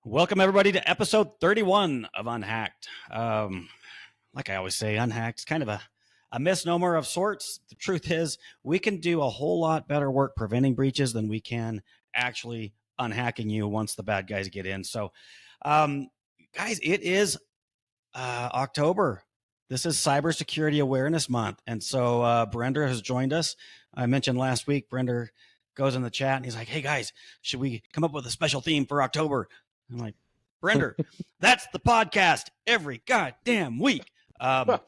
Welcome, everybody, to episode 31 of UnHacked. Like I always say, UnHacked is kind of a misnomer of sorts. The truth is, we can do a whole lot better work preventing breaches than we can actually unhacking you once the bad guys get in. So, guys, it is October. This is Cybersecurity Awareness Month. And so Barinder has joined us. I mentioned last week, Barinder goes in the chat and he's like, hey, guys, should we come up with a special theme for October? I'm like, Barinder, that's the podcast every goddamn week. But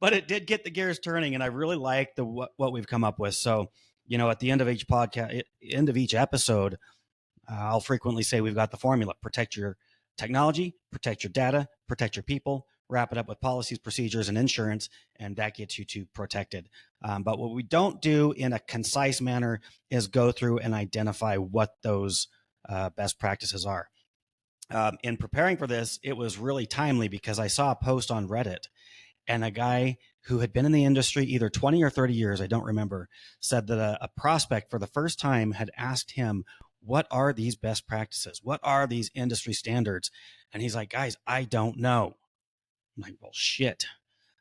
it did get the gears turning, and I really like what we've come up with. So, at the end of each podcast, end of each episode, I'll frequently say we've got the formula: protect your technology, protect your data, protect your people, wrap it up with policies, procedures, and insurance, and that gets you to protected. But what we don't do in a concise manner is go through and identify what those best practices are. In preparing for this, it was really timely because I saw a post on Reddit, and a guy who had been in the industry either 20 or 30 years, I don't remember, said that a prospect for the first time had asked him, what are these best practices? What are these industry standards? And he's like, guys, I don't know. I'm like, well, shit.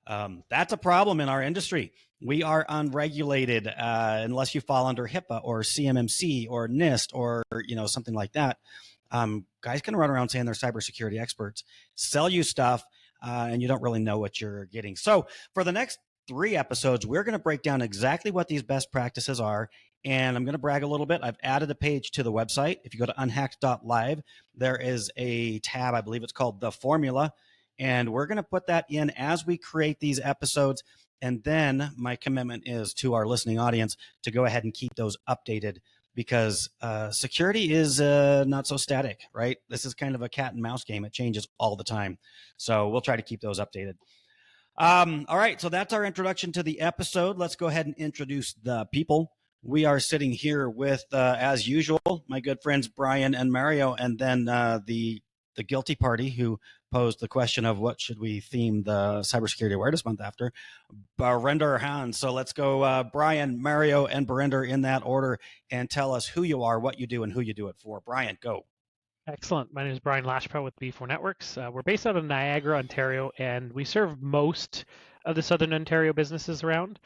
That's a problem in our industry. We are unregulated unless you fall under HIPAA or CMMC or NIST or something like that. Guys can run around saying they're cybersecurity experts, sell you stuff, and you don't really know what you're getting. So for the next 3 episodes, we're going to break down exactly what these best practices are. And I'm going to brag a little bit. I've added a page to the website. If you go to unhacked.live, there is a tab, I believe it's called The Formula. And we're going to put that in as we create these episodes. And then my commitment is to our listening audience to go ahead and keep those updated, because security is not so static, right? This is kind of a cat and mouse game. It changes all the time. So we'll try to keep those updated. All right, so that's our introduction to the episode. Let's go ahead and introduce the people. We are sitting here with, as usual, my good friends Bryan and Mario, and then the guilty party who posed the question of what should we theme the Cybersecurity Awareness Month after, Barinder Hans. So let's go Bryan, Mario, and Barinder in that order, and tell us who you are, what you do, and who you do it for. Bryan, go. Excellent. My name is Bryan Lachapelle with B4 Networks. We're based out of Niagara, Ontario, and we serve most of the Southern Ontario businesses around.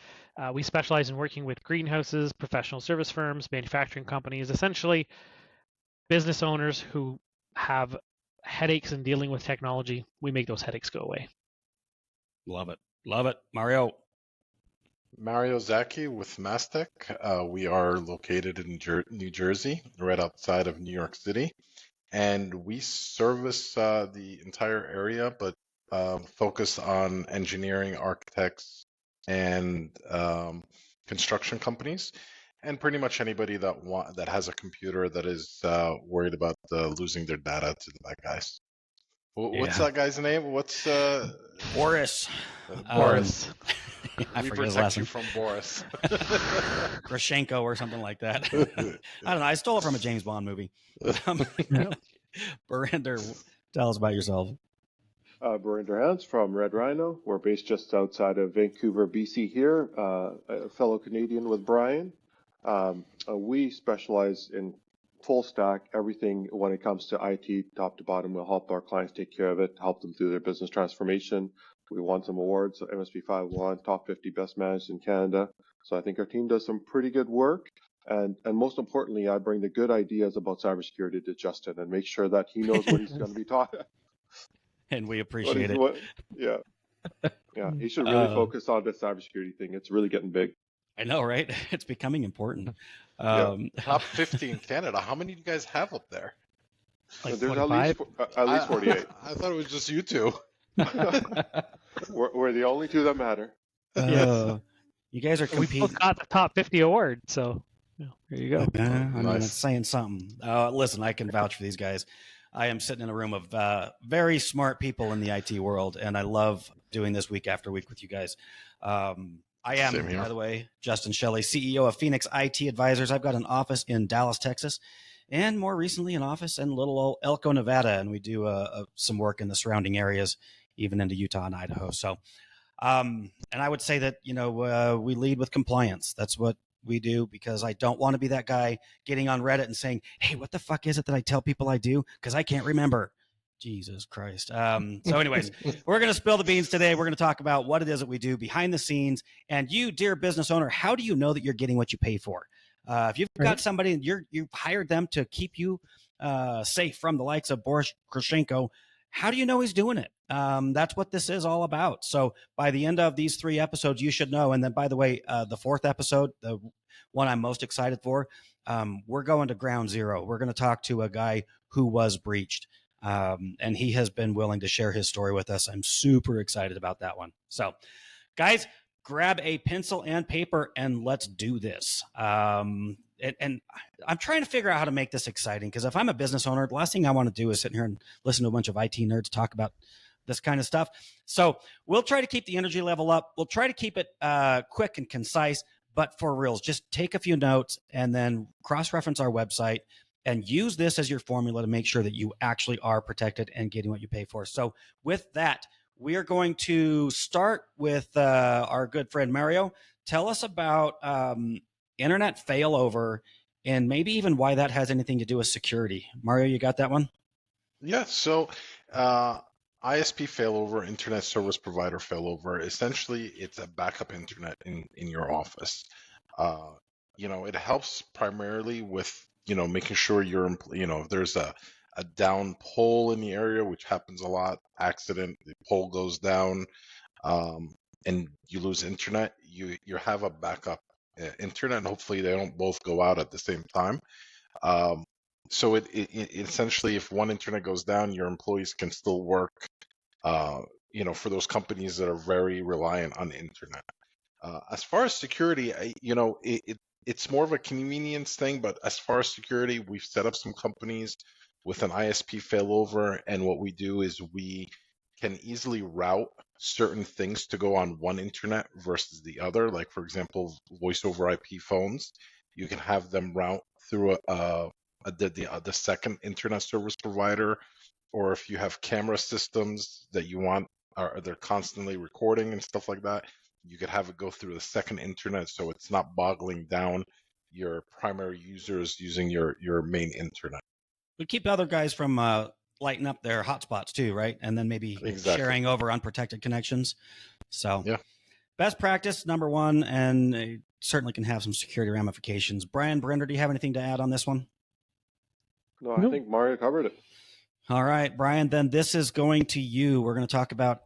We specialize in working with greenhouses, professional service firms, manufacturing companies, essentially business owners who have headaches in dealing with technology. We make those headaches go away. Love it. Love it. Mario. Mario Zaki with Mastech. We are located in New Jersey, right outside of New York City. And we service the entire area, but focus on engineering, architects, and construction companies, and pretty much anybody that has a computer that is worried about losing their data to the bad guys. What's that guy's name? What's Boris? Boris. I we forget his protect last you name. from Boris. Grashenko or something like that. I don't know. I stole it from a James Bond movie. Barinder, tell us about yourself. Barinder Hans from Red Rhino. We're based just outside of Vancouver, BC here, a fellow Canadian with Bryan. We specialize in full stack, everything when it comes to IT, top to bottom. We'll help our clients take care of it, help them through their business transformation. We won some awards, MSP 501, top 50 best managed in Canada. So I think our team does some pretty good work. And most importantly, I bring the good ideas about cybersecurity to Justin and make sure that he knows what he's going to be taught. And we appreciate it. Yeah, he should really focus on the cybersecurity thing. It's really getting big. I know, right? It's becoming important. Top 50 in Canada. How many do you guys have up there? Like There's 25? at least 48. I thought it was just you two. We're the only two that matter. You guys are We competing. both got the top 50 award, so there you go. I mean, Nice. it's saying something. Listen, I can vouch for these guys. I am sitting in a room of very smart people in the IT world, and I love doing this week after week with you guys. I am, by the way, Justin Shelley, CEO of Phoenix IT Advisors. I've got an office in Dallas, Texas, and more recently an office in little old Elko, Nevada, and we do some work in the surrounding areas, even into Utah and Idaho. So, and I would say that, we lead with compliance. That's what we do, because I don't want to be that guy getting on Reddit and saying, hey, what the fuck is it that I tell people I do? Because I can't remember. Jesus Christ. So anyways, we're going to spill the beans today. We're going to talk about what it is that we do behind the scenes. And you, dear business owner, how do you know that you're getting what you pay for? If you've got somebody and you've hired them to keep you safe from the likes of Boris Krashenko, how do you know he's doing it? That's what this is all about. So by the end of these 3 episodes, you should know. And then, by the way, the 4th episode, the one I'm most excited for, we're going to ground zero. We're going to talk to a guy who was breached. And he has been willing to share his story with us. I'm super excited about that one. So, guys, grab a pencil and paper and let's do this. And I'm trying to figure out how to make this exciting, because if I'm a business owner, the last thing I want to do is sit here and listen to a bunch of IT nerds talk about this kind of stuff. So we'll try to keep the energy level up. We'll try to keep it quick and concise, but for reals, just take a few notes and then cross-reference our website and use this as your formula to make sure that you actually are protected and getting what you pay for. So with that, we are going to start with our good friend Mario. Tell us about internet failover and maybe even why that has anything to do with security. Mario, you got that one? Yeah, so ISP failover, internet service provider failover, essentially it's a backup internet in your office. It helps primarily with making sure if there's a down pole in the area, which happens a lot, accident, the pole goes down, and you lose internet, you have a backup internet, and hopefully they don't both go out at the same time. So it essentially, if one internet goes down, your employees can still work, for those companies that are very reliant on the internet. As far as security, it's more of a convenience thing, but as far as security, we've set up some companies with an ISP failover, and what we do is we can easily route certain things to go on one internet versus the other. Like, for example, voice over IP phones, you can have them route through the second internet service provider, or if you have camera systems that you want, or they're constantly recording and stuff like that, you could have it go through the second internet, so it's not boggling down your primary users using your main internet. We keep other guys from lighting up their hotspots too, right? And then maybe sharing over unprotected connections. So yeah, best practice number 1, and it certainly can have some security ramifications. Brian, Barinder, do you have anything to add on this one? No, I think Mario covered it. All right, Brian, then this is going to you. We're going to talk about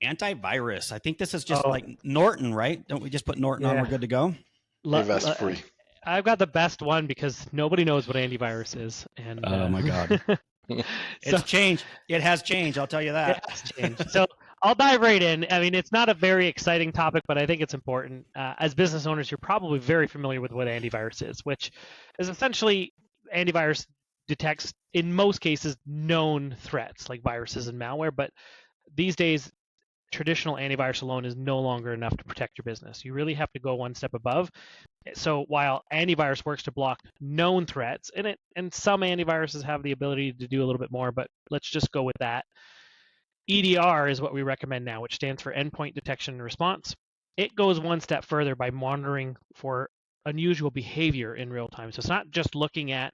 antivirus. I think this is just like Norton, right? Don't we just put Norton on? We're good to go. That's free. I've got the best one because nobody knows what antivirus is. And oh my God. It's changed. It has changed. I'll tell you that. It has changed. So I'll dive right in. I mean, it's not a very exciting topic, but I think it's important. As business owners, you're probably very familiar with what antivirus is, which is essentially antivirus detects, in most cases, known threats like viruses and malware. But these days, traditional antivirus alone is no longer enough to protect your business. You really have to go one step above. So while antivirus works to block known threats, and some antiviruses have the ability to do a little bit more, but let's just go with that. EDR is what we recommend now, which stands for Endpoint Detection and Response. It goes one step further by monitoring for unusual behavior in real time. So it's not just looking at,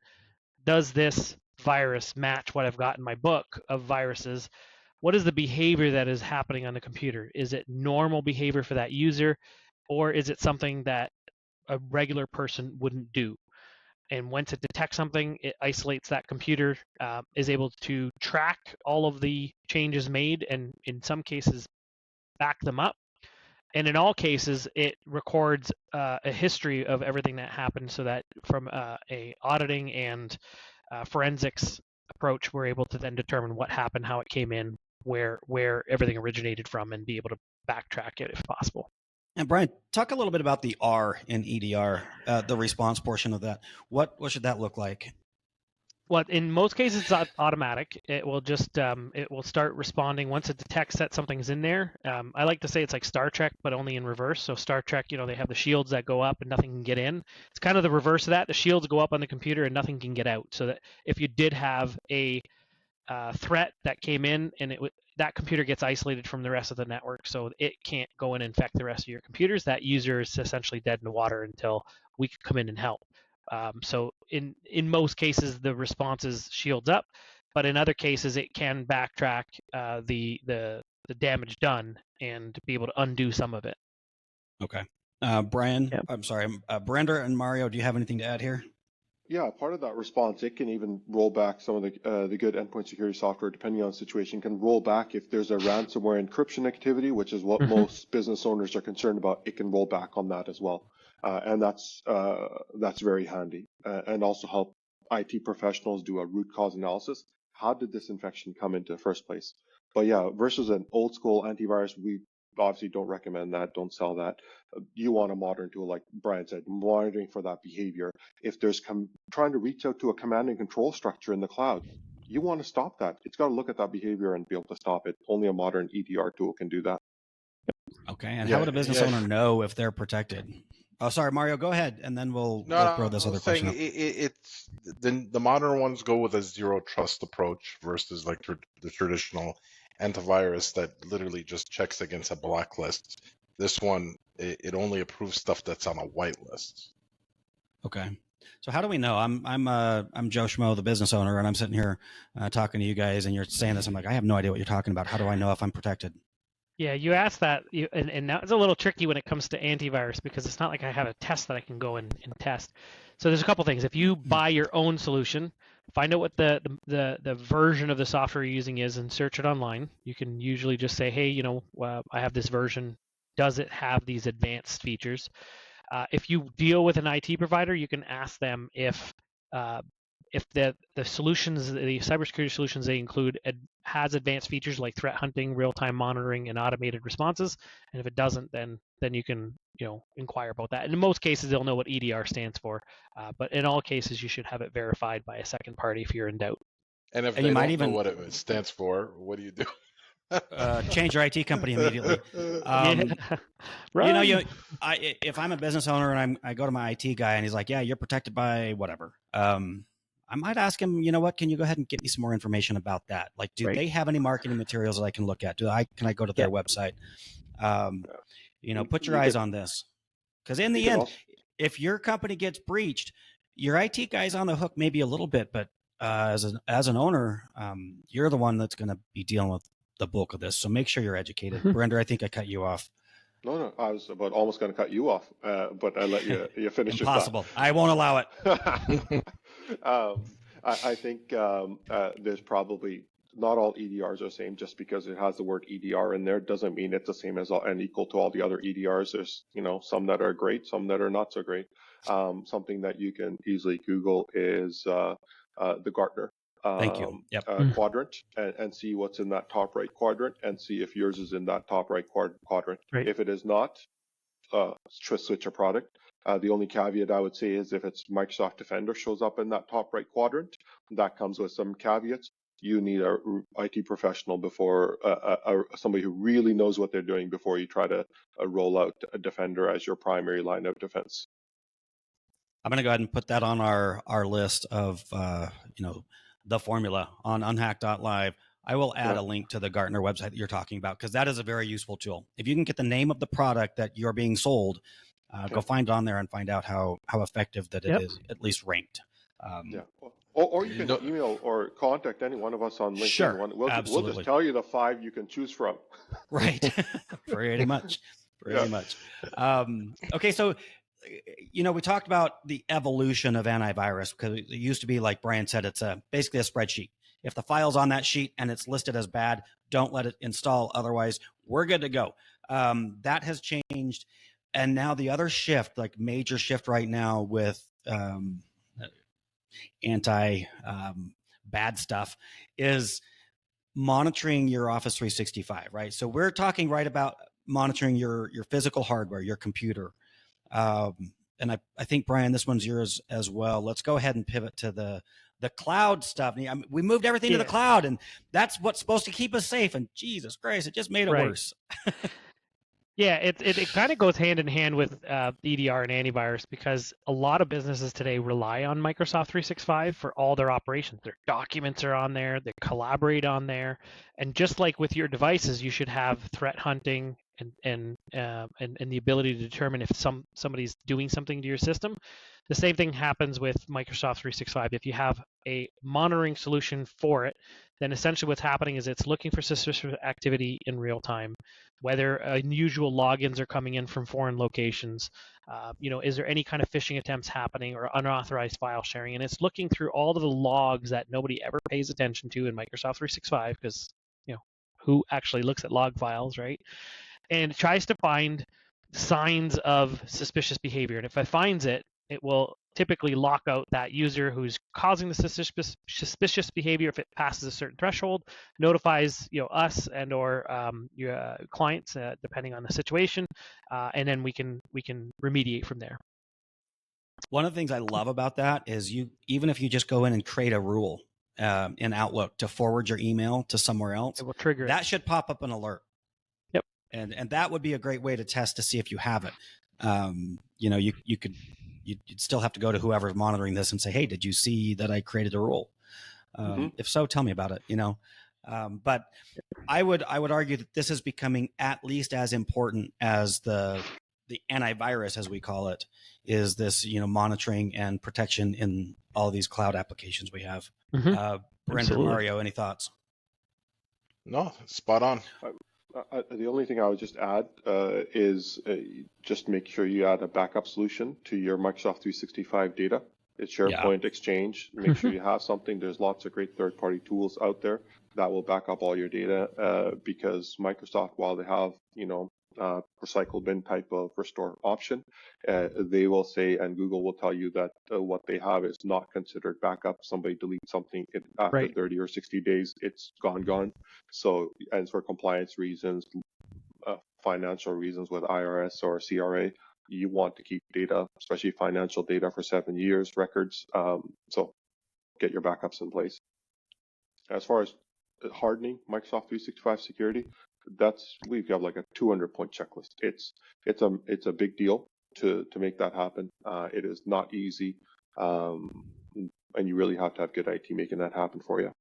does this virus match what I've got in my book of viruses? What is the behavior that is happening on the computer? Is it normal behavior for that user, or is it something that a regular person wouldn't do? And once it detects something, it isolates that computer, is able to track all of the changes made, and in some cases, back them up. And in all cases, it records a history of everything that happened, so that from a auditing and forensics approach, we're able to then determine what happened, how it came in, where everything originated from, and be able to backtrack it if possible. And Brian, talk a little bit about the R in EDR, the response portion of that. What should that look like? Well, in most cases, it's automatic. It will just it will start responding once it detects that something's in there. I like to say it's like Star Trek, but only in reverse. So Star Trek, they have the shields that go up and nothing can get in. It's kind of the reverse of that. The shields go up on the computer and nothing can get out. So that if you did have a threat that came in, and that computer gets isolated from the rest of the network, so it can't go and infect the rest of your computers. That user is essentially dead in the water until we can come in and help. So in most cases, the response is shields up, but in other cases, it can backtrack the damage done and be able to undo some of it. Okay. Brian, Yep. I'm sorry, Barinder and Mario, do you have anything to add here? Yeah, part of that response, it can even roll back some of the good endpoint security software, depending on the situation, can roll back if there's a ransomware encryption activity, which is what most business owners are concerned about. It can roll back on that as well, and that's very handy, and also help IT professionals do a root cause analysis. How did this infection come into the first place? But yeah, versus an old school antivirus, we obviously don't recommend that. Don't sell that. You want a modern tool, like Brian said, monitoring for that behavior. If there's trying to reach out to a command and control structure in the cloud, you want to stop that. It's got to look at that behavior and be able to stop it. Only a modern EDR tool can do that. Okay. And how would a business owner know if they're protected? Oh, sorry, Mario, go ahead, and then we'll throw this other question up. It's the modern ones go with a zero trust approach versus like the traditional antivirus that literally just checks against a blacklist. This one, it only approves stuff that's on a whitelist. Okay. So how do we know? I'm Joe Schmo, the business owner, and I'm sitting here talking to you guys, and you're saying this. I'm like, I have no idea what you're talking about. How do I know if I'm protected? Yeah, you asked that, and that's a little tricky when it comes to antivirus, because it's not like I have a test that I can go and test. So there's a couple things. If you buy your own solution, find out what the version of the software you're using is and search it online. You can usually just say, hey, I have this version. Does it have these advanced features? If you deal with an IT provider, you can ask them if the solutions, the cybersecurity solutions they include, has advanced features like threat hunting, real-time monitoring, and automated responses. And if it doesn't, then you can inquire about that. And in most cases, they'll know what EDR stands for. But in all cases, you should have it verified by a second party if you're in doubt. And if they don't know what it stands for, what do you do? Change your IT company immediately. Right. If I'm a business owner and I go to my IT guy and he's like, yeah, you're protected by whatever. I might ask him, you know what, can you go ahead and get me some more information about that? Like, do they have any marketing materials that I can look at? Can I go to their website? Put your eyes on this. Because in the end, if your company gets breached, your IT guy's on the hook maybe a little bit, but as an owner, you're the one that's going to be dealing with the bulk of this. So make sure you're educated. Brenda, I think I cut you off. No, I was almost going to cut you off, but I let you finish. Impossible. I won't allow it. I think there's probably not all EDRs are the same. Just because it has the word EDR in there doesn't mean it's the same as and equal to all the other EDRs. There's some that are great, some that are not so great. Something that you can easily Google is the Gartner Thank you. quadrant, and see what's in that top right quadrant, and see if yours is in that top right quadrant. Right. If it is not, switch a product. The only caveat I would say is if it's Microsoft Defender shows up in that top right quadrant, that comes with some caveats. You need a IT professional before somebody who really knows what they're doing before you try to roll out a Defender as your primary line of defense. I'm going to go ahead and put that on our list of the formula on unhacked.live. I will add a link to the Gartner website that you're talking about, because that is a very useful tool. If you can get the name of the product that you're being sold, go find it on there and find out how effective that it is, at least ranked. Or you can email or contact any one of us on LinkedIn. Sure, we'll just tell you the 5 you can choose from. Right. Pretty much. Okay, so we talked about the evolution of antivirus, because it used to be, like Brian said, it's basically a spreadsheet. If the file's on that sheet and it's listed as bad, don't let it install. Otherwise, we're good to go. That has changed. And now the other shift, like major shift right now with bad stuff, is monitoring your Office 365, right? So we're talking right about monitoring your physical hardware, your computer. And I think, Brian, this one's yours as well. Let's go ahead and pivot to the cloud stuff. I mean, we moved everything to the cloud, and that's what's supposed to keep us safe. And Jesus Christ, it just made it worse. Yeah, it kind of goes hand in hand with EDR and antivirus, because a lot of businesses today rely on Microsoft 365 for all their operations. Their documents are on there, they collaborate on there, and just like with your devices, you should have threat hunting and the ability to determine if somebody's doing something to your system. The same thing happens with Microsoft 365. If you have a monitoring solution for it, then essentially what's happening is it's looking for suspicious activity in real time, whether unusual logins are coming in from foreign locations, is there any kind of phishing attempts happening or unauthorized file sharing? And it's looking through all of the logs that nobody ever pays attention to in Microsoft 365, because who actually looks at log files, right? And it tries to find signs of suspicious behavior. And if it finds it, it will typically lock out that user who's causing the suspicious behavior. If it passes a certain threshold, notifies us and or your clients, depending on the situation, and then we can remediate from there. One of the things I love about that is even if you just go in and create a rule in Outlook to forward your email to somewhere else, it will trigger that it. should pop up an alert. Yep. And that would be a great way to test to see if you have it. You'd still have to go to whoever's monitoring this and say, hey, did you see that I created a rule? If so, tell me about it. But I would argue that this is becoming at least as important as the antivirus, as we call it, is this monitoring and protection in all these cloud applications we have. Barinder, Mario, any thoughts? No, spot on. The only thing I would just add is just make sure you add a backup solution to your Microsoft 365 data. It's SharePoint Exchange. Make sure you have something. There's lots of great third-party tools out there that will back up all your data because Microsoft, while they have, recycle bin type of restore option, they will say, and Google will tell you that what they have is not considered backup. Somebody deletes something after 30 or 60 days, it's gone. So, and for compliance reasons, financial reasons with IRS or CRA, you want to keep data, especially financial data, for 7 years records. So get your backups in place. As far as hardening Microsoft 365 security, we've got like a 200-point checklist. It's a big deal to make that happen. It is not easy, and you really have to have good IT making that happen for you.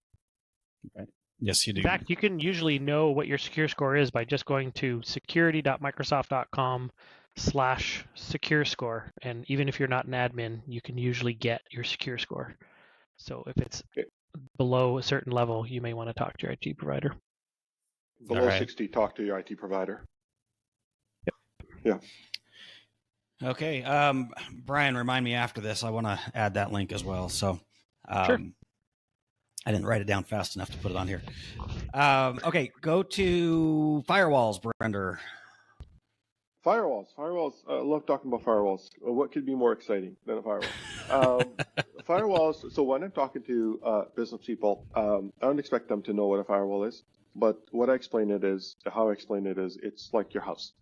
Right. Yes, you do. In fact, you can usually know what your secure score is by just going to security.microsoft.com/secure score. And even if you're not an admin, you can usually get your secure score. So if it's below a certain level, you may want to talk to your IT provider. Below 60, talk to your IT provider. Yep. Yeah. Okay. Brian, remind me after this. I want to add that link as well. So sure. I didn't write it down fast enough to put it on here. Okay, go to firewalls, Barinder. Firewalls. I love talking about firewalls. What could be more exciting than a firewall? Firewalls. So when I'm talking to business people, I don't expect them to know what a firewall is. But how I explain it is, it's like your house.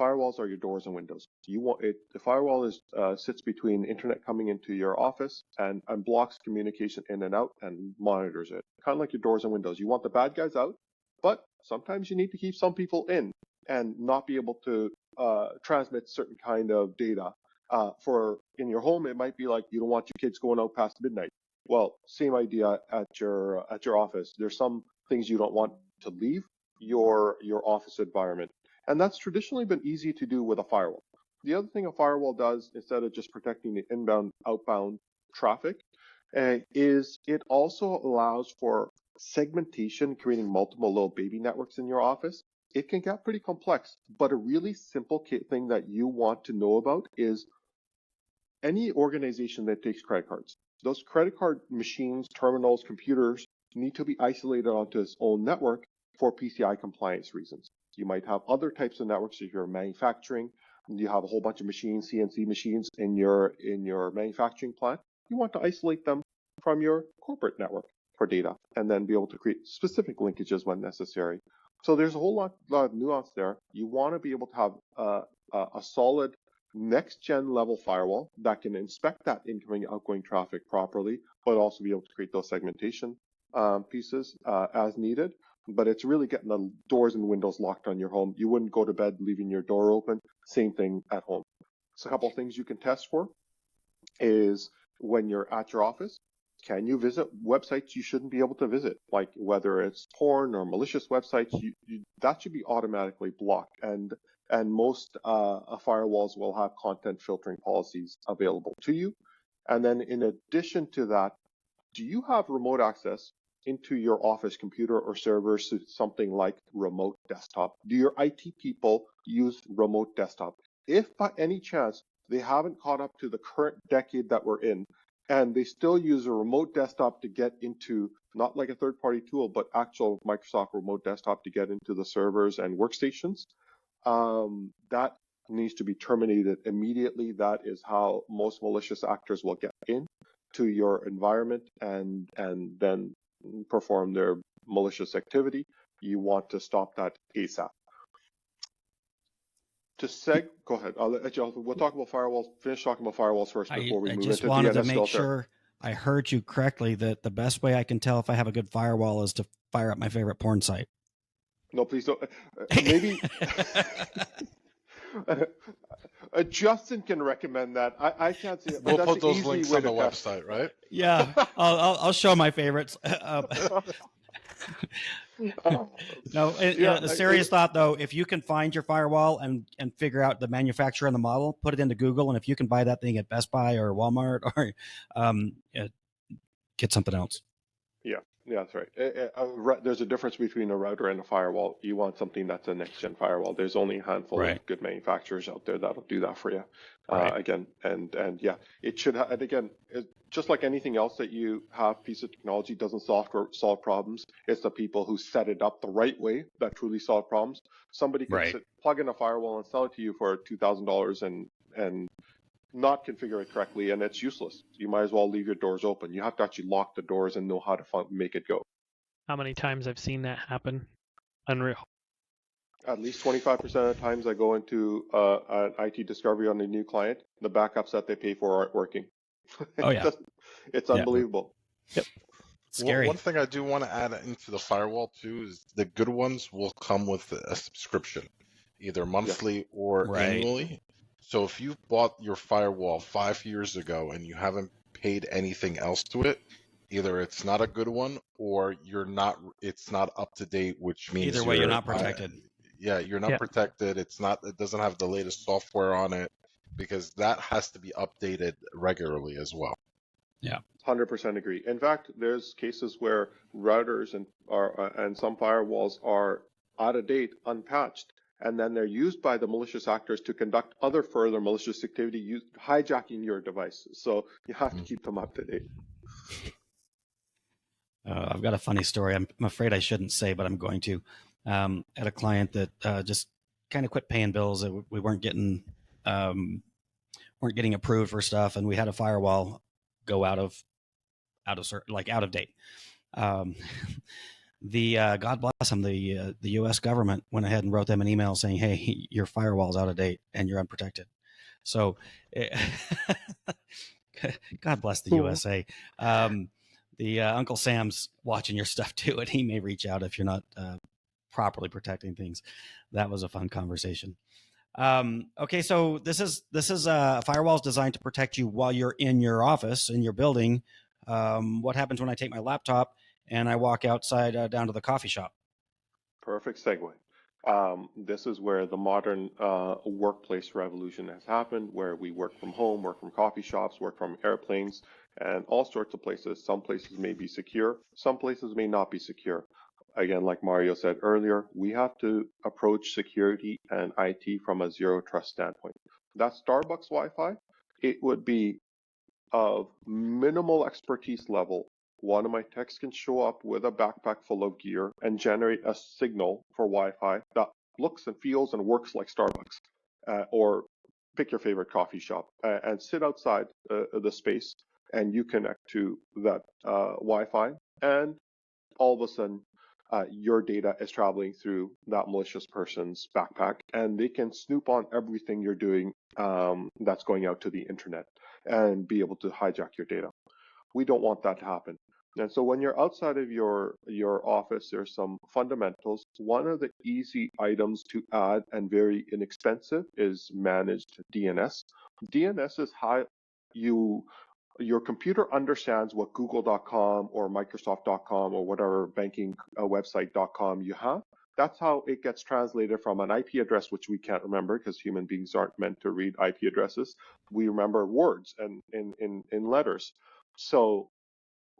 Firewalls are your doors and windows. The firewall sits between internet coming into your office and blocks communication in and out and monitors it. Kind of like your doors and windows. You want the bad guys out, but sometimes you need to keep some people in and not be able to transmit certain kind of data. For in your home, it might be like you don't want your kids going out past midnight. Well, same idea at your office. There's some things you don't want to leave your office environment. And that's traditionally been easy to do with a firewall. The other thing a firewall does, instead of just protecting the inbound, outbound traffic, is it also allows for segmentation, creating multiple little baby networks in your office. It can get pretty complex, but a really simple thing that you want to know about is any organization that takes credit cards. Those credit card machines, terminals, computers need to be isolated onto its own network for PCI compliance reasons. You might have other types of networks if you're manufacturing. You have a whole bunch of machines, CNC machines in your manufacturing plant. You want to isolate them from your corporate network for data and then be able to create specific linkages when necessary. So there's a whole lot of nuance there. You want to be able to have a solid next-gen level firewall that can inspect that incoming and outgoing traffic properly, but also be able to create those segmentation pieces as needed. but it's really getting the doors and windows locked on your home. You wouldn't go to bed leaving your door open. Same thing at home. So a couple of things you can test for is when you're at your office, can you visit websites you shouldn't be able to visit? Like whether it's porn or malicious websites, that should be automatically blocked. And most firewalls will have content filtering policies available to you. And then in addition to that, do you have remote access into your office computer or servers to something like remote desktop? Do your IT people use remote desktop? If by any chance they haven't caught up to the current decade that we're in, and they still use a remote desktop to get into, not like a third-party tool, but actual Microsoft remote desktop to get into the servers and workstations, that needs to be terminated immediately. That is how most malicious actors will get in to your environment and then perform their malicious activity. You want to stop that ASAP. Go ahead. We'll talk about firewalls. Finish talking about firewalls first before we move into DNS filter. I just wanted to make sure I heard you correctly that the best way I can tell if I have a good firewall is to fire up my favorite porn site. No, please don't. Maybe Justin can recommend that. I can't see it. We'll put those links on the website, right? Yeah, I'll show my favorites. No, a serious thought though, if you can find your firewall and figure out the manufacturer and the model, put it into Google, and if you can buy that thing at Best Buy or Walmart or get something else. Yeah, that's right. There's a difference between a router and a firewall. You want something that's a next-gen firewall. There's only a handful of good manufacturers out there that'll do that for you. Again, and yeah, it should. And again, just like anything else that you have, piece of technology doesn't solve problems. It's the people who set it up the right way that truly solve problems. Somebody can plug in a firewall and sell it to you for $2,000 and not configure it correctly, and it's useless. You might as well leave your doors open. You have to actually lock the doors and know how to make it go. How many times I've seen that happen? Unreal. At least 25% of the times I go into an IT discovery on a new client, the backups that they pay for aren't working. Oh yeah, it's unbelievable. Yep. Scary. One thing I do want to add into the firewall too is the good ones will come with a subscription, either monthly or annually. So if you bought your firewall 5 years ago and you haven't paid anything else to it, either it's not a good one or it's not up to date, which means either way you're not protected. You're not protected. It doesn't have the latest software on it, because that has to be updated regularly as well. Yeah. 100% agree. In fact, there's cases where routers and some firewalls are out of date, unpatched, and then they're used by the malicious actors to conduct other further malicious activity, hijacking your devices. So you have to keep them up to date. I've got a funny story. I'm afraid I shouldn't say, but I'm going to. At a client that just kind of quit paying bills. We weren't getting approved for stuff, and we had a firewall go out of date. God bless them, the U.S. government went ahead and wrote them an email saying, "Hey, your firewall's out of date and you're unprotected." So, God bless the USA. The Uncle Sam's watching your stuff too, and he may reach out if you're not properly protecting things. That was a fun conversation. Okay, so this is firewalls designed to protect you while you're in your office, in your building. What happens when I take my laptop and I walk outside down to the coffee shop? Perfect segue. This is where the modern workplace revolution has happened, where we work from home, work from coffee shops, work from airplanes, and all sorts of places. Some places may be secure, some places may not be secure. Again, like Mario said earlier, we have to approach security and IT from a zero trust standpoint. That Starbucks Wi-Fi, it would be of minimal expertise level. One of my techs can show up with a backpack full of gear and generate a signal for Wi-Fi that looks and feels and works like Starbucks, or pick your favorite coffee shop and sit outside the space, and you connect to that Wi-Fi, and all of a sudden your data is traveling through that malicious person's backpack, and they can snoop on everything you're doing that's going out to the internet and be able to hijack your data. We don't want that to happen. And so when you're outside of your office, there's some fundamentals. One of the easy items to add and very inexpensive is managed DNS. DNS is how your computer understands what google.com or microsoft.com or whatever banking website.com you have. That's how it gets translated from an IP address, which we can't remember because human beings aren't meant to read IP addresses. We remember words and in letters. So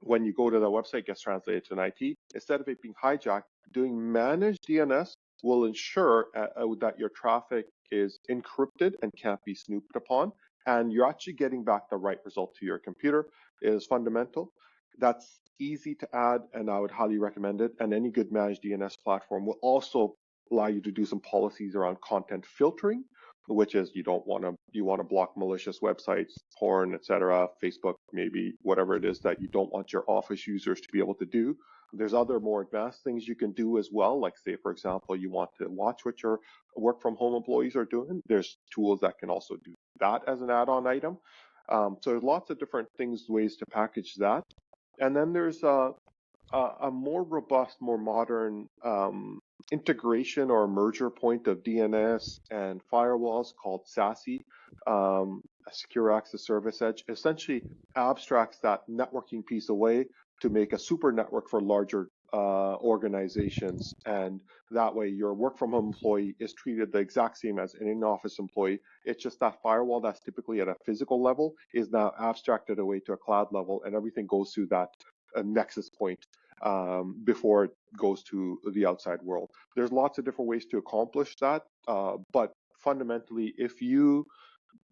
when you go to the website, it gets translated to an IP. Instead of it being hijacked, doing managed DNS will ensure that your traffic is encrypted and can't be snooped upon, and you're actually getting back the right result to your computer. It is fundamental. That's easy to add, and I would highly recommend it. And any good managed DNS platform will also allow you to do some policies around content filtering, which is you want to block malicious websites, porn, etc., Facebook, maybe whatever it is that you don't want your office users to be able to do. There's other more advanced things you can do as well, like say, for example, you want to watch what your work from home employees are doing. There's tools that can also do that as an add-on item. So there's lots of different things, ways to package that. And then there's a more robust, more modern integration or merger point of DNS and firewalls called SASE, a Secure Access Service Edge, essentially abstracts that networking piece away to make a super network for larger organizations. And that way your work from home employee is treated the exact same as an in-office employee. It's just that firewall that's typically at a physical level is now abstracted away to a cloud level, and everything goes through that nexus point before it goes to the outside world. There's lots of different ways to accomplish that, but fundamentally, if you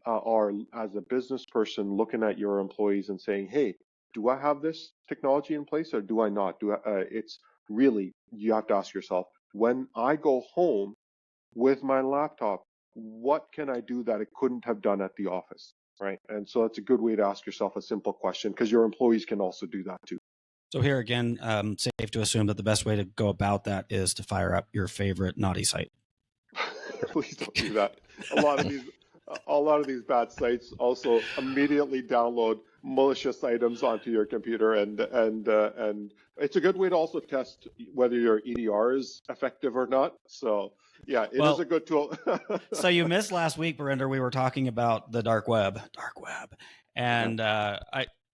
are, as a business person, looking at your employees and saying, hey, do I have this technology in place or do I not? It's really, you have to ask yourself, when I go home with my laptop, what can I do that I couldn't have done at the office, right? And so it's a good way to ask yourself a simple question, because your employees can also do that too. So here again, safe to assume that the best way to go about that is to fire up your favorite naughty site. Please don't do that. A lot of these bad sites also immediately download malicious items onto your computer, and it's a good way to also test whether your EDR is effective or not. So yeah, it is a good tool. So you missed last week, Barinder. We were talking about the dark web, and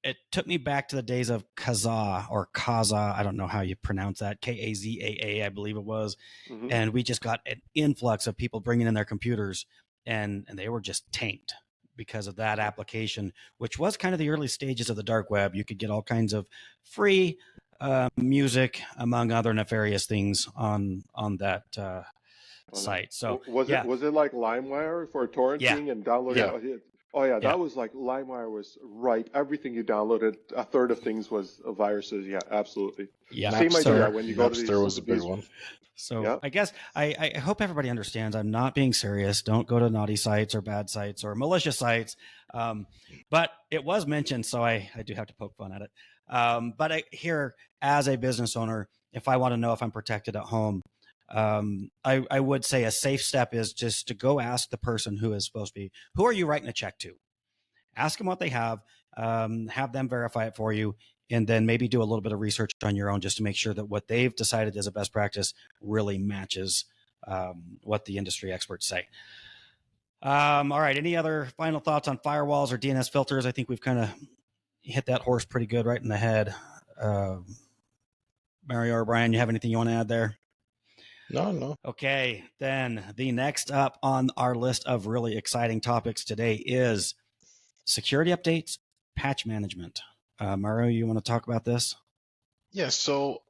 it took me back to the days of Kazaa or Kaza. I don't know how you pronounce that. Kazaa, I believe it was. Mm-hmm. And we just got an influx of people bringing in their computers, and they were just tanked because of that application, which was kind of the early stages of the dark web. You could get all kinds of free music, among other nefarious things, on that site. So was it like LimeWire for torrenting and downloading? Yeah. Oh yeah, that was like LimeWire was ripe. Everything you downloaded, a third of things was viruses. Yeah, absolutely. Yeah, same idea when you go to these. Napster was a big one. So I guess I hope everybody understands I'm not being serious. Don't go to naughty sites or bad sites or malicious sites. But it was mentioned, so I do have to poke fun at it. But here, as a business owner, if I want to know if I'm protected at home, I would say a safe step is just to go ask the person who is supposed to be, who are you writing a check to? Ask them what they have them verify it for you, and then maybe do a little bit of research on your own just to make sure that what they've decided is a best practice really matches what the industry experts say. All right. Any other final thoughts on firewalls or DNS filters? I think we've kind of hit that horse pretty good right in the head. Mario or Brian, you have anything you want to add there? No. Okay, then the next up on our list of really exciting topics today is security updates, patch management. Mario, you want to talk about this? Yeah, so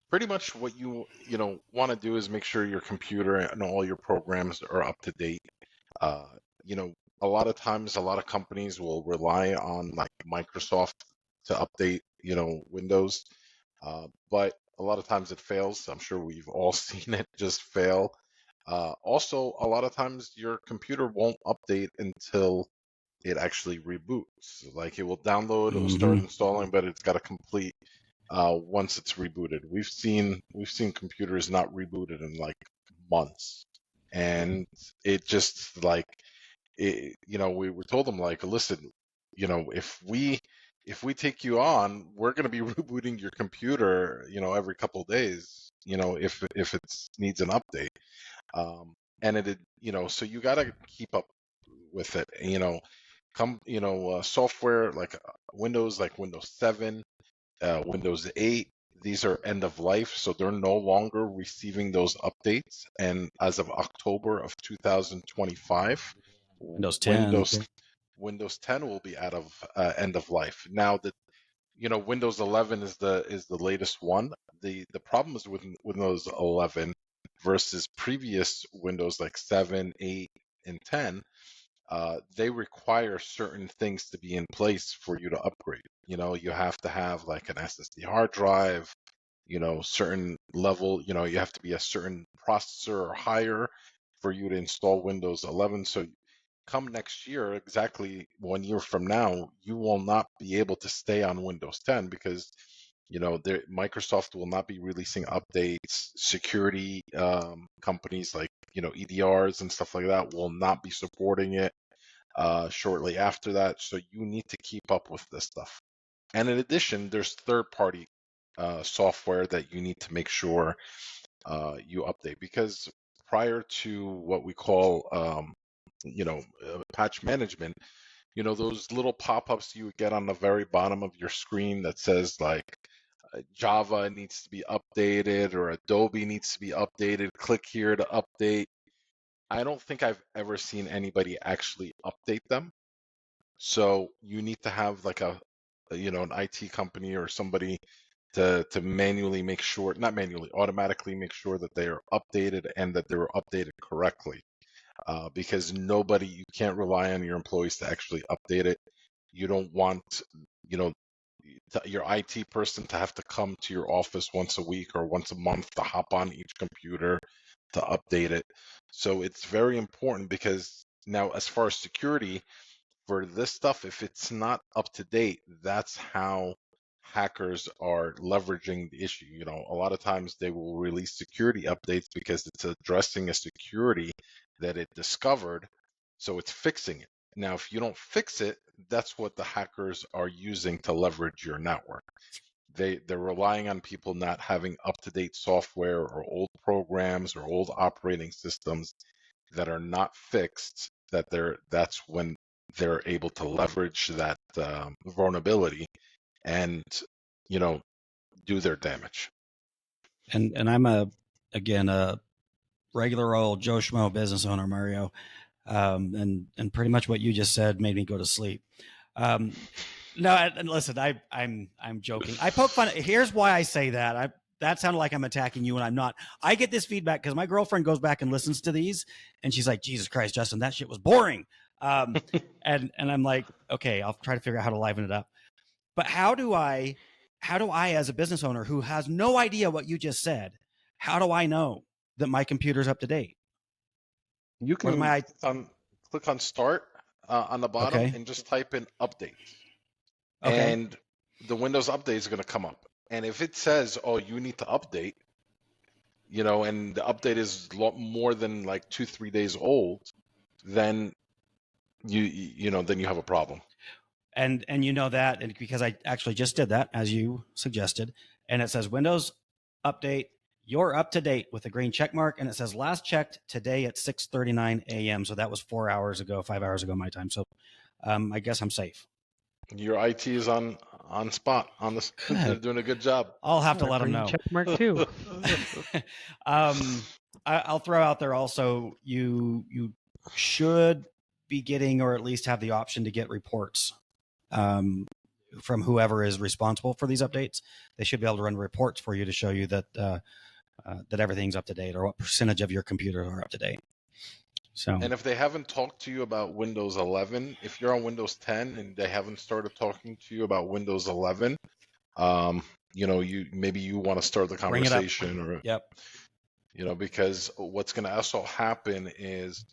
pretty much what you want to do is make sure your computer and all your programs are up to date. A lot of times, a lot of companies will rely on like Microsoft to update, Windows, but a lot of times it fails. I'm sure we've all seen it just fail. Also, a lot of times your computer won't update until it actually reboots. Like it will download, it will start installing, but it's got to complete once it's rebooted. We've seen computers not rebooted in like months, and it just like we told them like, listen, if we if we take you on, we're going to be rebooting your computer, every couple of days, if it needs an update. And so you got to keep up with it. Software like Windows, like Windows 7, Windows 8, these are end of life, so they're no longer receiving those updates. And as of October of 2025, Windows 10. Windows 10 will be out of end of life. Now that Windows 11 is the latest one. The problem is with Windows 11 versus previous Windows like 7, 8, and 10. They require certain things to be in place for you to upgrade. You have to have like an SSD hard drive, certain level, you have to be a certain processor or higher for you to install Windows 11. So come next year, exactly 1 year from now, you will not be able to stay on Windows 10 because Microsoft will not be releasing updates. Security companies like EDRs and stuff like that will not be supporting it shortly after that. So you need to keep up with this stuff. And in addition, there's third-party software that you need to make sure you update, because prior to what we call patch management, those little pop-ups you would get on the very bottom of your screen that says like Java needs to be updated or Adobe needs to be updated, click here to update. I don't think I've ever seen anybody actually update them. So you need to have like an IT company or somebody to manually make sure, not manually, automatically make sure that they are updated and that they were updated correctly. Because you can't rely on your employees to actually update it. You don't want, your IT person to have to come to your office once a week or once a month to hop on each computer to update it. So it's very important, because now, as far as security, for this stuff, if it's not up to date, that's how hackers are leveraging the issue. A lot of times they will release security updates because it's addressing a security that it discovered, so it's fixing it. Now, if you don't fix it, that's what the hackers are using to leverage your network. They're relying on people not having up-to-date software or old programs or old operating systems that are not fixed. That's when they're able to leverage that vulnerability and do their damage. And I'm a regular old Joe Schmo business owner, Mario. And pretty much what you just said made me go to sleep. No, and listen, I'm joking. I poke fun. Here's why I say that. That sounded like I'm attacking you, and I'm not. I get this feedback because my girlfriend goes back and listens to these, and she's like, "Jesus Christ, Justin, that shit was boring." And I'm like, okay, I'll try to figure out how to liven it up. But how do I, as a business owner who has no idea what you just said, how do I know that my computer's up to date? You can click on Start on the bottom, okay, and just type in Updates. Okay. And the Windows update is going to come up. And if it says, "Oh, you need to update," and the update is more than like 2-3 days old, then then you have a problem. And that, and because I actually just did that as you suggested, and it says Windows update, you're up to date with a green check mark, and it says last checked today at 6:39 a.m. So that was 4 hours ago, 5 hours ago my time. So I guess I'm safe. Your IT is on spot on this. They're doing a good job. I'll have to let them know. Check mark too. I'll throw out there also, you should be getting, or at least have the option to get reports from whoever is responsible for these updates. They should be able to run reports for you to show you that that everything's up to date, or what percentage of your computers are up to date. So, and if they haven't talked to you about Windows 11, if you're on Windows 10 and they haven't started talking to you about Windows 11, you want to start the conversation, or yep. Because what's going to also happen is,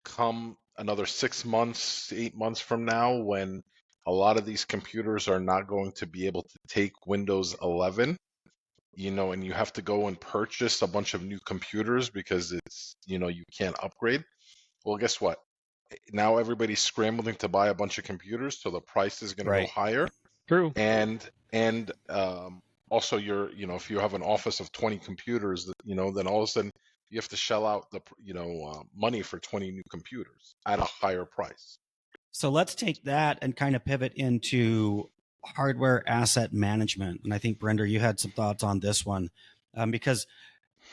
come another 6 months, 8 months from now, when a lot of these computers are not going to be able to take Windows 11, and you have to go and purchase a bunch of new computers because it's, you can't upgrade. Well, guess what? Now everybody's scrambling to buy a bunch of computers, so the price is going to go higher. True. And also if you have an office of 20 computers, then all of a sudden you have to shell out the money for 20 new computers at a higher price. So let's take that and kind of pivot into hardware asset management. And I think, Barinder, you had some thoughts on this one, because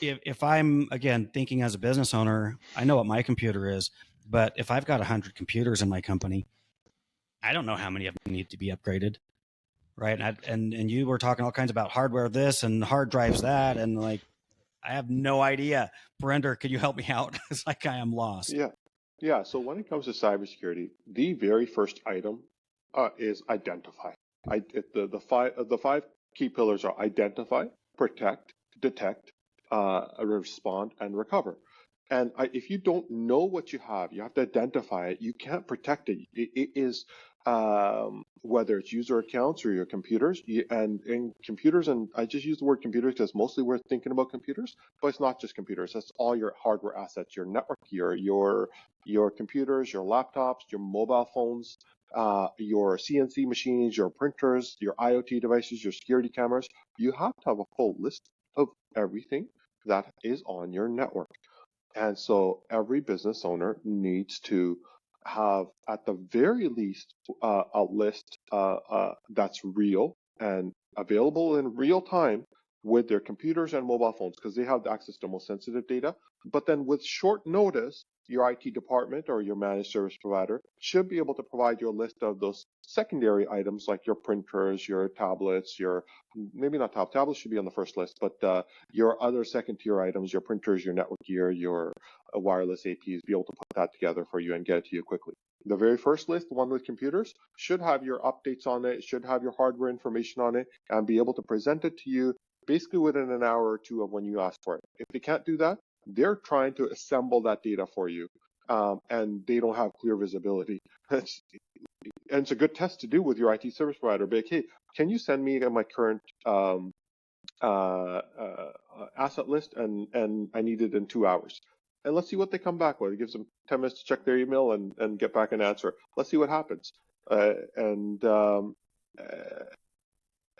if I'm, again, thinking as a business owner, I know what my computer is, but if I've got 100 computers in my company, I don't know how many of them need to be upgraded, right? And you were talking all kinds about hardware this and hard drives that, and like, I have no idea. Barinder, could you help me out? It's like I am lost. Yeah. So when it comes to cybersecurity, the very first item is identify. The five key pillars are identify, protect, detect, respond, and recover. And if you don't know what you have to identify it. You can't protect it. It is whether it's user accounts or your computers, and in computers, and I just use the word computers because mostly we're thinking about computers, but it's not just computers. That's all your hardware assets, your network, your computers, your laptops, your mobile phones, your CNC machines, your printers, your IoT devices, your security cameras. You have to have a full list of everything that is on your network. And so every business owner needs to have, at the very least, a list that's real and available in real time with their computers and mobile phones, because they have access to most sensitive data. But then with short notice, your IT department or your managed service provider should be able to provide you a list of those secondary items like your printers, your tablets, maybe not tablets should be on the first list, but your other second tier items, your printers, your network gear, your wireless APs, be able to put that together for you and get it to you quickly. The very first list, the one with computers, should have your updates on it, should have your hardware information on it, and be able to present it to you basically within an hour or two of when you ask for it. If they can't do that, they're trying to assemble that data for you, and they don't have clear visibility. And it's a good test to do with your IT service provider. Be like, hey, can you send me my current asset list, and I need it in 2 hours. And let's see what they come back with. It gives them 10 minutes to check their email and get back an answer. Let's see what happens.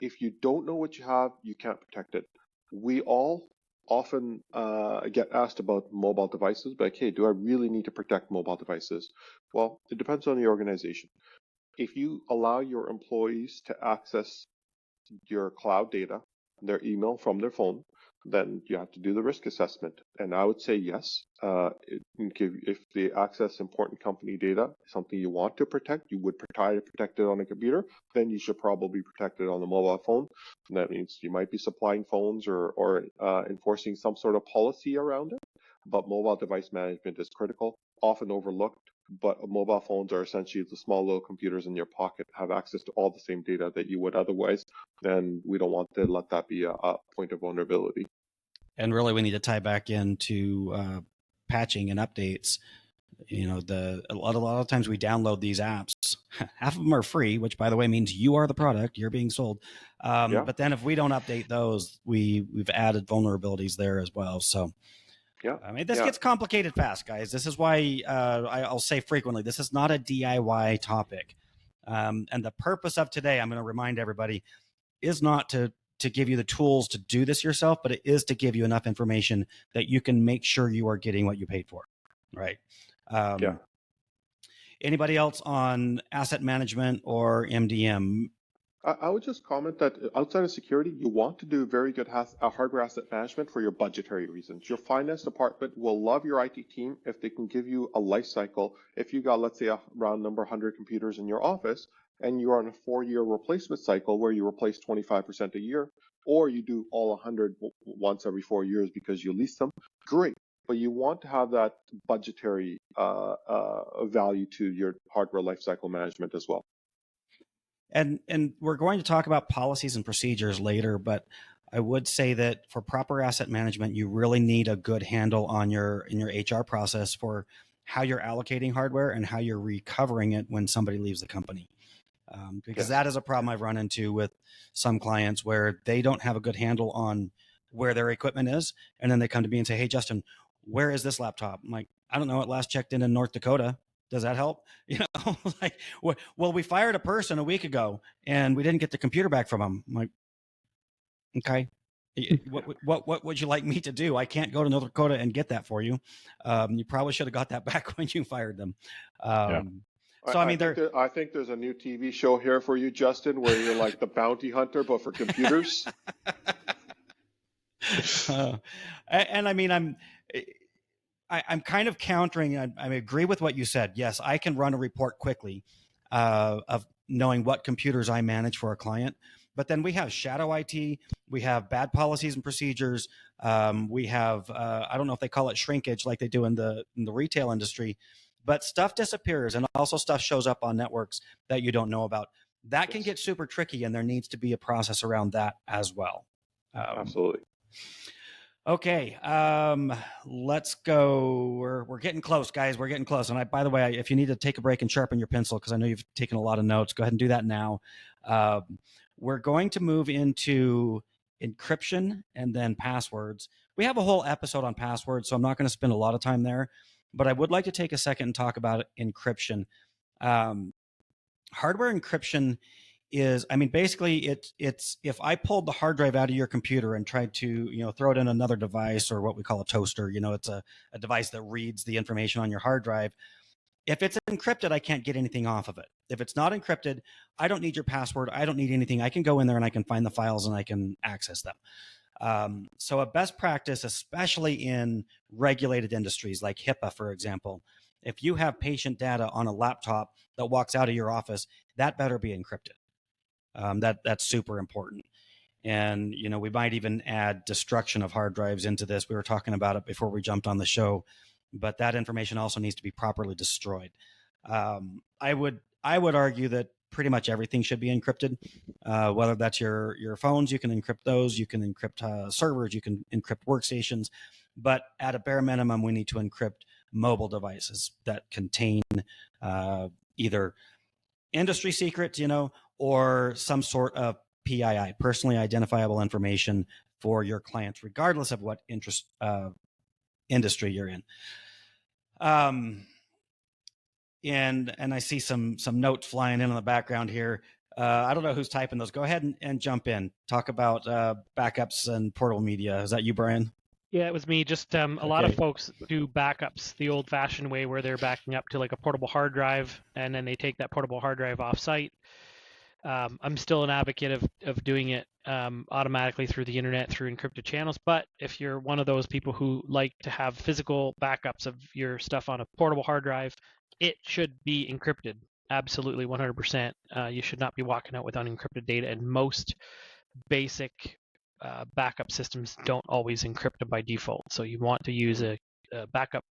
If you don't know what you have, you can't protect it. We all often get asked about mobile devices, like, hey, do I really need to protect mobile devices? Well, it depends on the organization. If you allow your employees to access your cloud data, their email from their phone, then you have to do the risk assessment. And I would say yes. If they access important company data, something you want to protect, you would try to protect it on a computer, then you should probably protect it on the mobile phone. And that means you might be supplying phones or enforcing some sort of policy around it. But mobile device management is critical, often overlooked. But mobile phones are essentially the small little computers in your pocket, have access to all the same data that you would otherwise. And we don't want to let that be a point of vulnerability. And really, we need to tie back into patching and updates. A lot of times we download these apps. Half of them are free, which, by the way, means you are the product, you're being sold. But then if we don't update those, we've added vulnerabilities there as well. So yeah, I mean, this gets complicated fast, guys. This is why I'll say frequently, this is not a DIY topic. And the purpose of today, I'm going to remind everybody, is not to give you the tools to do this yourself, but it is to give you enough information that you can make sure you are getting what you paid for, right? Anybody else on asset management or MDM? I would just comment that outside of security, you want to do very good hardware asset management for your budgetary reasons. Your finance department will love your IT team if they can give you a life cycle. If you got, let's say, a round number 100 computers in your office, and you're on a 4-year replacement cycle where you replace 25% a year, or you do all 100 once every 4 years because you lease them, great. But you want to have that budgetary value to your hardware lifecycle management as well. And we're going to talk about policies and procedures later, but I would say that for proper asset management, you really need a good handle on in your HR process for how you're allocating hardware and how you're recovering it when somebody leaves the company. Because that is a problem I've run into with some clients where they don't have a good handle on where their equipment is. And then they come to me and say, hey, Justin, where is this laptop? I'm like, I don't know. It last checked in North Dakota. Does that help? You know, like, well, we fired a person a week ago and we didn't get the computer back from them. I'm like, okay. What would you like me to do? I can't go to North Dakota and get that for you. You probably should have got that back when you fired them. So I mean, I think there's a new TV show here for you, Justin, where you're like the bounty hunter, but for computers. And I mean, I'm kind of countering. I agree with what you said. Yes, I can run a report quickly of knowing what computers I manage for a client. But then we have shadow IT. We have bad policies and procedures. We have I don't know if they call it shrinkage like they do in the retail industry, but stuff disappears and also stuff shows up on networks that you don't know about. That can get super tricky, and there needs to be a process around that as well. Absolutely. Okay, let's go. We're getting close, guys. We're getting close. And by the way, if you need to take a break and sharpen your pencil, because I know you've taken a lot of notes, go ahead and do that now. We're going to move into encryption and then passwords. We have a whole episode on passwords, so I'm not going to spend a lot of time there. But I would like to take a second and talk about encryption. Hardware encryption is, I mean, basically it's if I pulled the hard drive out of your computer and tried to, throw it in another device, or what we call a toaster, it's a device that reads the information on your hard drive. If it's encrypted, I can't get anything off of it. If it's not encrypted, I don't need your password. I don't need anything. I can go in there and I can find the files and I can access them. So a best practice, especially in regulated industries like HIPAA, for example, if you have patient data on a laptop that walks out of your office, that better be encrypted. That's super important. And, we might even add destruction of hard drives into this. We were talking about it before we jumped on the show, but that information also needs to be properly destroyed. I would argue that pretty much everything should be encrypted, whether that's your phones, you can encrypt those, you can encrypt servers, you can encrypt workstations, but at a bare minimum, we need to encrypt mobile devices that contain either industry secrets, or some sort of PII, personally identifiable information for your clients, regardless of what industry you're in. And I see some notes flying in the background here. I don't know who's typing those. Go ahead and jump in. Talk about backups and portable media. Is that you, Brian? Yeah, it was me. Just a lot of folks do backups the old-fashioned way, where they're backing up to like a portable hard drive, and then they take that portable hard drive off-site. I'm still an advocate of doing it automatically through the internet, through encrypted channels. But if you're one of those people who like to have physical backups of your stuff on a portable hard drive, it should be encrypted. Absolutely, 100%. You should not be walking out with unencrypted data, and most basic backup systems don't always encrypt them by default. So you want to use a backup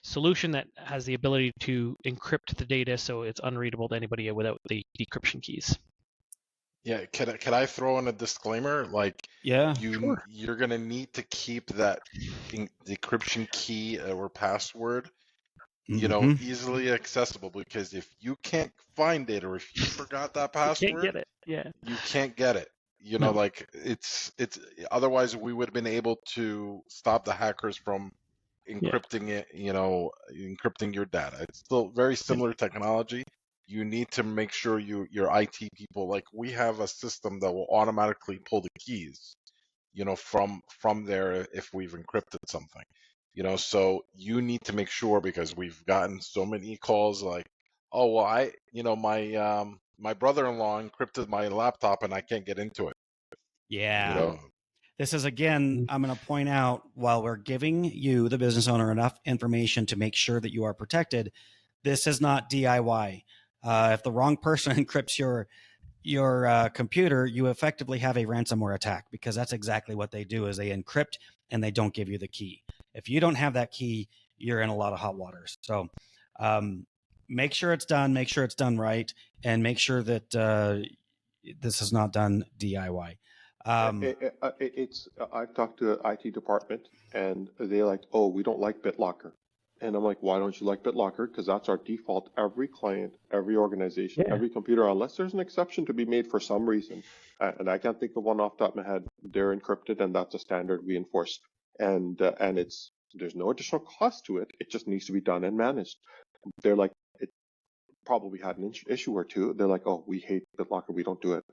solution that has the ability to encrypt the data so it's unreadable to anybody without the decryption keys. Yeah, can I throw in a disclaimer? Like, yeah, sure. You're gonna need to keep that decryption key or password, easily accessible, because if you can't find it, or if you forgot that password, you can't get it. Yeah, you can't get it. No. Like it's otherwise we would have been able to stop the hackers from encrypting it, encrypting your data. It's still very similar technology. You need to make sure your IT people, like, we have a system that will automatically pull the keys, from there if we've encrypted something. So you need to make sure, because we've gotten so many calls like, oh, well, my brother-in-law encrypted my laptop and I can't get into it. Yeah. This is, again, I'm going to point out, while we're giving you, the business owner, enough information to make sure that you are protected, this is not DIY. If the wrong person encrypts your computer, you effectively have a ransomware attack, because that's exactly what they do, is they encrypt and they don't give you the key. If you don't have that key, you're in a lot of hot waters. So make sure it's done, make sure it's done right, and make sure that this is not done DIY. I've talked to the IT department, and they're like, oh, we don't like BitLocker. And I'm like, why don't you like BitLocker? Because that's our default. Every client, every organization, every computer, unless there's an exception to be made for some reason. And I can't think of one off the top of my head. They're encrypted, and that's a standard we enforce. And there's no additional cost to it. It just needs to be done and managed. They're like, probably had an issue or two. They're like, oh, we hate BitLocker, we don't do it.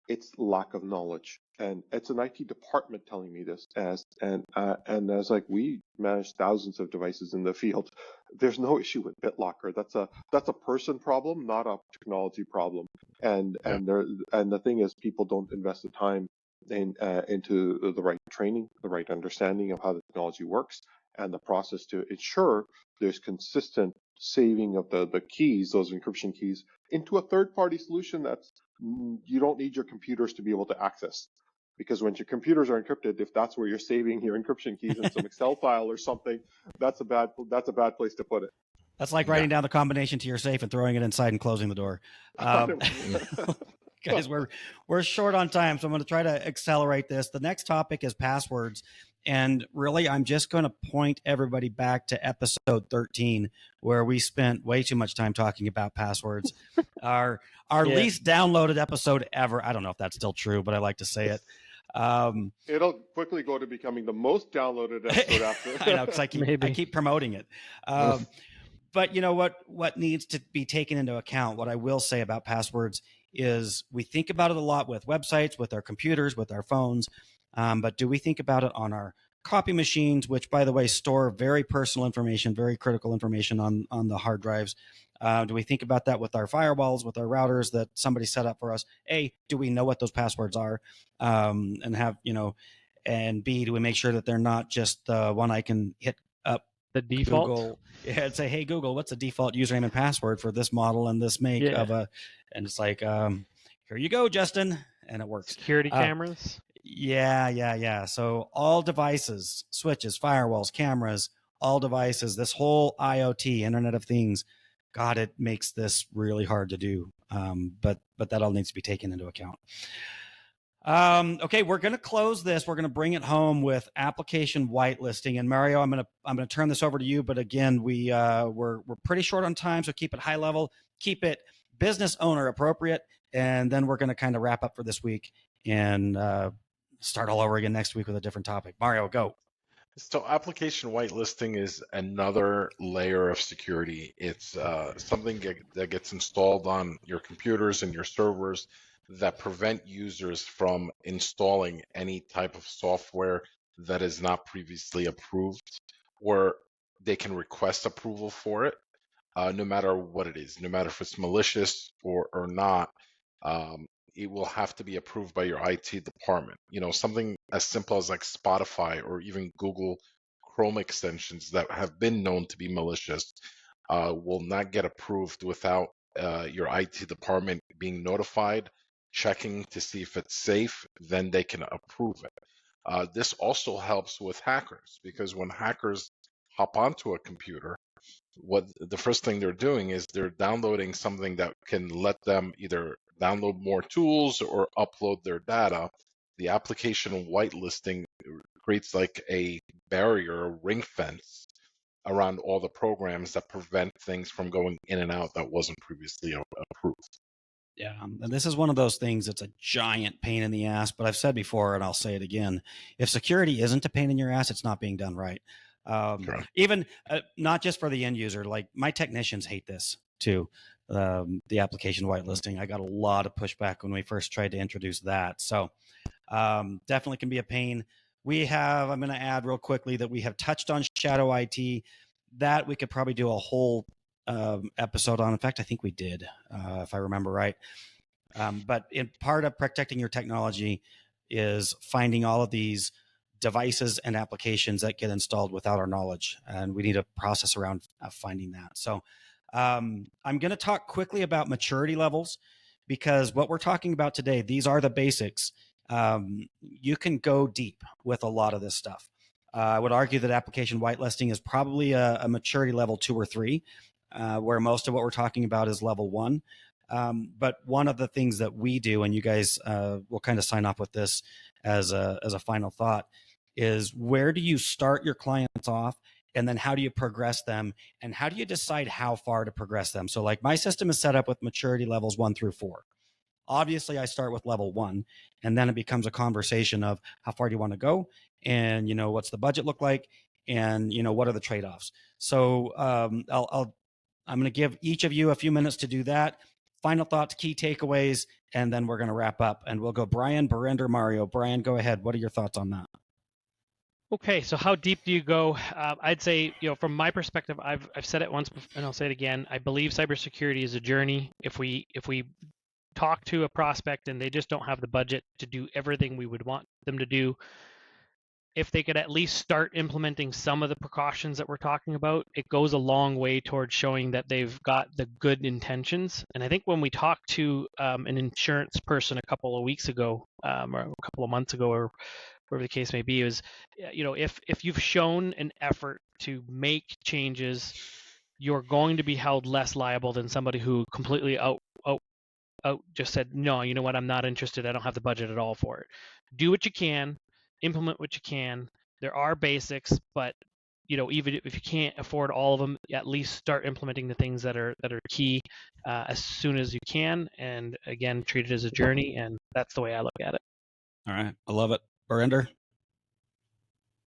It's lack of knowledge, and it's an IT department telling me this. And as like, we manage thousands of devices in the field. There's no issue with BitLocker. That's a person problem, not a technology problem. And the thing is, people don't invest the time into the right training, the right understanding of how the technology works, and the process to ensure there's consistent saving of the keys, those encryption keys, into a third-party solution that's you don't need your computers to be able to access. Because when your computers are encrypted, if that's where you're saving your encryption keys in some Excel file or something, that's a bad place to put it. That's like writing down the combination to your safe and throwing it inside and closing the door. Guys, we're short on time, so I'm going to try to accelerate this. The next topic is passwords. And really, I'm just going to point everybody back to episode 13, where we spent way too much time talking about passwords. Our least downloaded episode ever. I don't know if that's still true, but I like to say it. It'll quickly go to becoming the most downloaded episode after. I know, because I keep promoting it. But you know what needs to be taken into account, what I will say about passwords is we think about it a lot with websites, with our computers, with our phones. But do we think about it on our copy machines, which, by the way, store very personal information, very critical information on the hard drives? Do we think about that with our firewalls, with our routers that somebody set up for us? A, do we know what those passwords are? And have, and B, do we make sure that they're not just the one I can hit up the default Google and say, hey, Google, what's the default username and password for this model and this make of a, and it's like, here you go, Justin. And it works. Security cameras. Yeah. So all devices, switches, firewalls, cameras, all devices, this whole IoT, Internet of Things, God, it makes this really hard to do. But that all needs to be taken into account. Okay, we're going to close this. We're going to bring it home with application whitelisting. And Mario, I'm going to turn this over to you. But again, we're pretty short on time, so keep it high level, keep it business owner appropriate, and then we're going to kind of wrap up for this week and start all over again next week with a different topic. Mario, go. So application whitelisting is another layer of security. It's something that gets installed on your computers and your servers that prevent users from installing any type of software that is not previously approved, or they can request approval for it, no matter what it is, no matter if it's malicious or not. It will have to be approved by your IT department. Something as simple as like Spotify or even Google Chrome extensions that have been known to be malicious will not get approved without your IT department being notified, checking to see if it's safe, then they can approve it. This also helps with hackers, because when hackers hop onto a computer, what the first thing they're doing is they're downloading something that can let them either download more tools or upload their data. The application whitelisting creates like a barrier, a ring fence around all the programs that prevent things from going in and out that wasn't previously approved. Yeah, and this is one of those things that's a giant pain in the ass, but I've said before, and I'll say it again, if security isn't a pain in your ass, it's not being done right. Even not just for the end user, like my technicians hate this too. The application whitelisting, I got a lot of pushback when we first tried to introduce that. So definitely can be a pain. I'm going to add real quickly that we have touched on shadow IT. That we could probably do a whole episode on. In fact, I think we did, if I remember right. But in part of protecting your technology is finding all of these devices and applications that get installed without our knowledge, and we need a process around finding that. So I'm going to talk quickly about maturity levels, because what we're talking about today, these are the basics. You can go deep with a lot of this stuff. I would argue that application whitelisting is probably a maturity level 2 or 3, where most of what we're talking about is level 1. But one of the things that we do, and you guys will kind of sign off with this as a final thought, is where do you start your clients off, and then how do you progress them, and how do you decide how far to progress them? So like my system is set up with maturity levels 1 through 4. Obviously I start with level 1, and then it becomes a conversation of how far do you want to go, and what's the budget look like, and what are the trade-offs. So I'm going to give each of you a few minutes to do that. Final thoughts, key takeaways, and then we're going to wrap up. And we'll go Bryan, Barinder, Mario. Bryan, go ahead. What are your thoughts on that? Okay, so how deep do you go? I'd say, from my perspective, I've said it once and I'll say it again. I believe cybersecurity is a journey. If we talk to a prospect and they just don't have the budget to do everything we would want them to do, if they could at least start implementing some of the precautions that we're talking about, it goes a long way towards showing that they've got the good intentions. And I think when we talked to an insurance person a couple of weeks ago, or a couple of months ago, or whatever the case may be, is, if you've shown an effort to make changes, you're going to be held less liable than somebody who completely out just said, no, you know what, I'm not interested. I don't have the budget at all for it. Do what you can, implement what you can. There are basics, but even if you can't afford all of them, at least start implementing the things that are key as soon as you can. And again, treat it as a journey, and that's the way I look at it. All right, I love it. Barinder?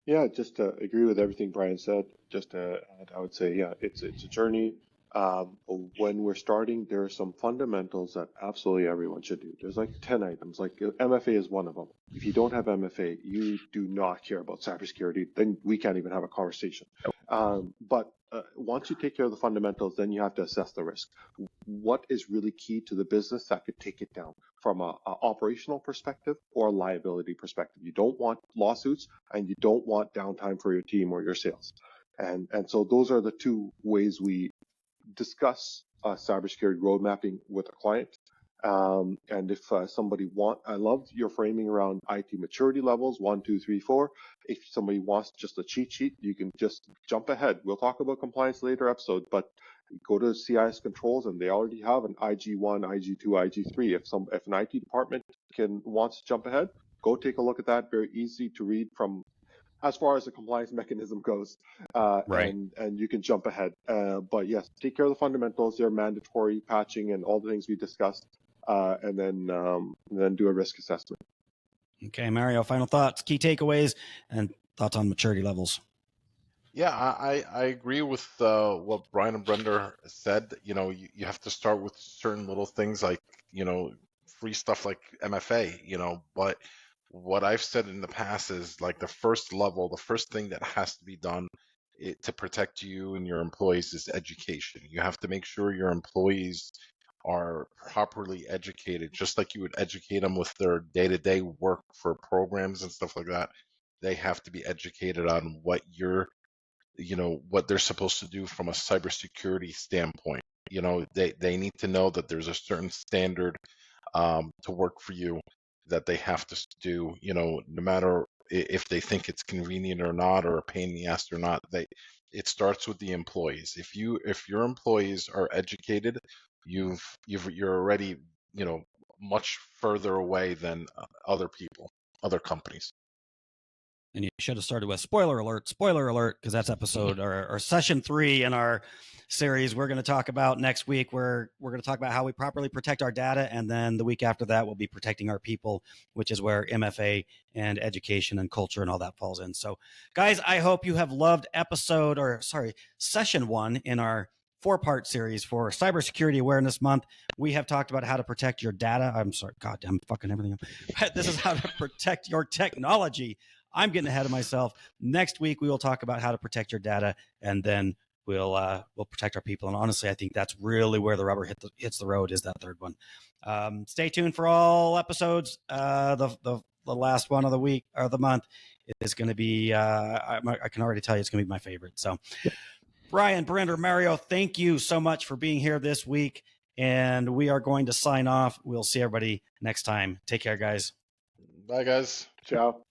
Yeah, just to agree with everything Bryan said. Just to add, I would say, yeah, it's a journey. When we're starting, there are some fundamentals that absolutely everyone should do. There's like 10 items, like MFA is one of them. If you don't have MFA, you do not care about cybersecurity, then we can't even have a conversation. But once you take care of the fundamentals, then you have to assess the risk. What is really key to the business that could take it down from a operational perspective or a liability perspective? You don't want lawsuits, and you don't want downtime for your team or your sales. And so those are the two ways we discuss cybersecurity road mapping with a client. And if somebody I loved your framing around IT maturity levels, 1, 2, 3, 4. If somebody wants just a cheat sheet, you can just jump ahead. We'll talk about compliance later episode, but go to CIS controls and they already have an IG1, IG2, IG3. If an IT department wants to jump ahead, go take a look at that. Very easy to read from as far as the compliance mechanism goes, Right. and you can jump ahead. But yes, take care of the fundamentals. They're mandatory, patching, and all the things we discussed, and then do a risk assessment. Okay, Mario, final thoughts, key takeaways, and thoughts on maturity levels. Yeah, I agree with what Bryan and Brenda said. You have to start with certain little things like, free stuff like MFA, but what I've said in the past is like the first thing that has to be done to protect you and your employees is education. You have to make sure your employees are properly educated, just like you would educate them with their day-to-day work for programs and stuff like that. They have to be educated on what what they're supposed to do from a cybersecurity standpoint. They need to know that there's a certain standard to work for you that they have to do, no matter if they think it's convenient or not, or a pain in the ass or not. It starts with the employees. If your employees are educated, you're already, much further away than other people, other companies. And you should have started with spoiler alert, because that's episode or session 3 in our series. We're going to talk about next week. We're going to talk about how we properly protect our data. And then the week after that, we'll be protecting our people, which is where MFA and education and culture and all that falls in. So guys, I hope you have loved session 1 in our 4-part series for Cybersecurity Awareness Month. We have talked about how to protect your data. I'm sorry, goddamn fucking everything. This is how to protect your technology. I'm getting ahead of myself. Next week, we will talk about how to protect your data, and then we'll protect our people. And honestly, I think that's really where the rubber hits the road, is that third one. Stay tuned for all episodes. The last one of the week or the month is going to be, I can already tell you it's going to be my favorite. So Bryan, Barinder, Mario, thank you so much for being here this week. And we are going to sign off. We'll see everybody next time. Take care, guys. Bye, guys. Ciao.